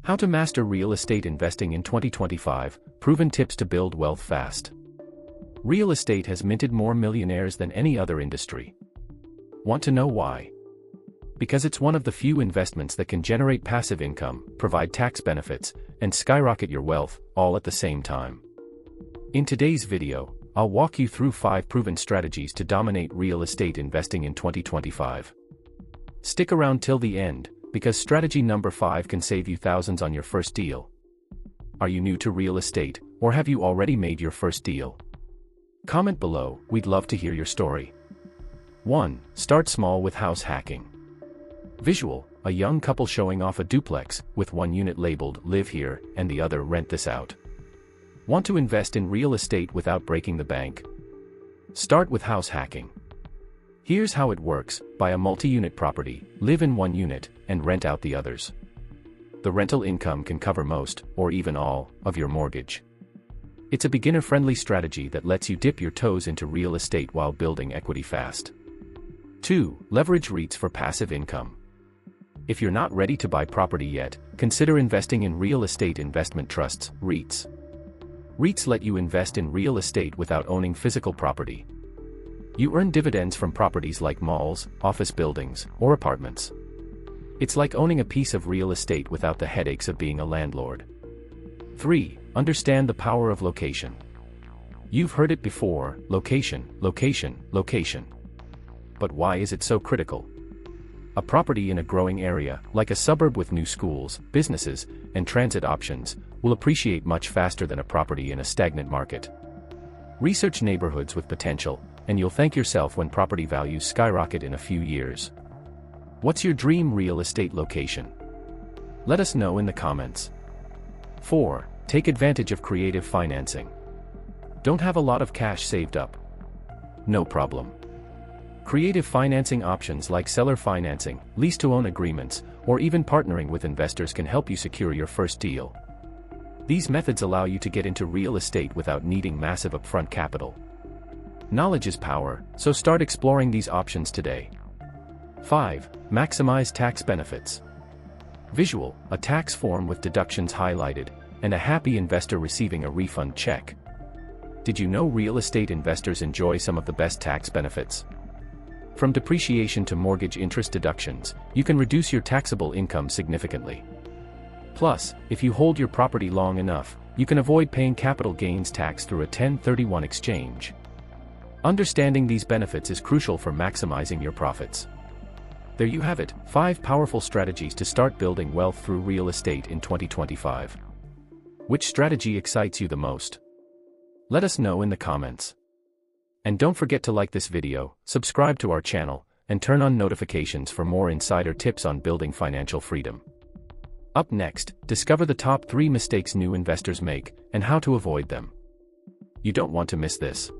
How to master real estate investing in 2025, proven tips to build wealth fast. Real estate has minted more millionaires than any other industry. Want to know why? Because it's one of the few investments that can generate passive income, provide tax benefits, and skyrocket your wealth, all at the same time. In today's video, I'll walk you through 5 proven strategies to dominate real estate investing in 2025. Stick around till the end, because strategy number 5 can save you thousands on your first deal. Are you new to real estate, or have you already made your first deal? Comment below, we'd love to hear your story. 1. Start small with house hacking. Visual: a young couple showing off a duplex, with one unit labeled "Live Here" and the other "Rent This Out." Want to invest in real estate without breaking the bank? Start with house hacking. Here's how it works: buy a multi-unit property, live in one unit, and rent out the others. The rental income can cover most, or even all, of your mortgage. It's a beginner-friendly strategy that lets you dip your toes into real estate while building equity fast. 2. Leverage REITs for passive income. If you're not ready to buy property yet, consider investing in real estate investment trusts, REITs. REITs let you invest in real estate without owning physical property. You earn dividends from properties like malls, office buildings, or apartments. It's like owning a piece of real estate without the headaches of being a landlord. 3. Understand the power of location. You've heard it before: location, location, location. But why is it so critical? A property in a growing area, like a suburb with new schools, businesses, and transit options, will appreciate much faster than a property in a stagnant market. Research neighborhoods with potential, and you'll thank yourself when property values skyrocket in a few years. What's your dream real estate location? Let us know in the comments. 4. Take advantage of creative financing. Don't have a lot of cash saved up? No problem. Creative financing options like seller financing, lease-to-own agreements, or even partnering with investors can help you secure your first deal. These methods allow you to get into real estate without needing massive upfront capital. Knowledge is power, so start exploring these options today. 5. Maximize tax benefits. Visual: a tax form with deductions highlighted, and a happy investor receiving a refund check. Did you know real estate investors enjoy some of the best tax benefits? From depreciation to mortgage interest deductions, you can reduce your taxable income significantly. Plus, if you hold your property long enough, you can avoid paying capital gains tax through a 1031 exchange. Understanding these benefits is crucial for maximizing your profits. There you have it, 5 powerful strategies to start building wealth through real estate in 2025. Which strategy excites you the most? Let us know in the comments. And don't forget to like this video, subscribe to our channel, and turn on notifications for more insider tips on building financial freedom. Up next, discover the top 3 mistakes new investors make, and how to avoid them. You don't want to miss this.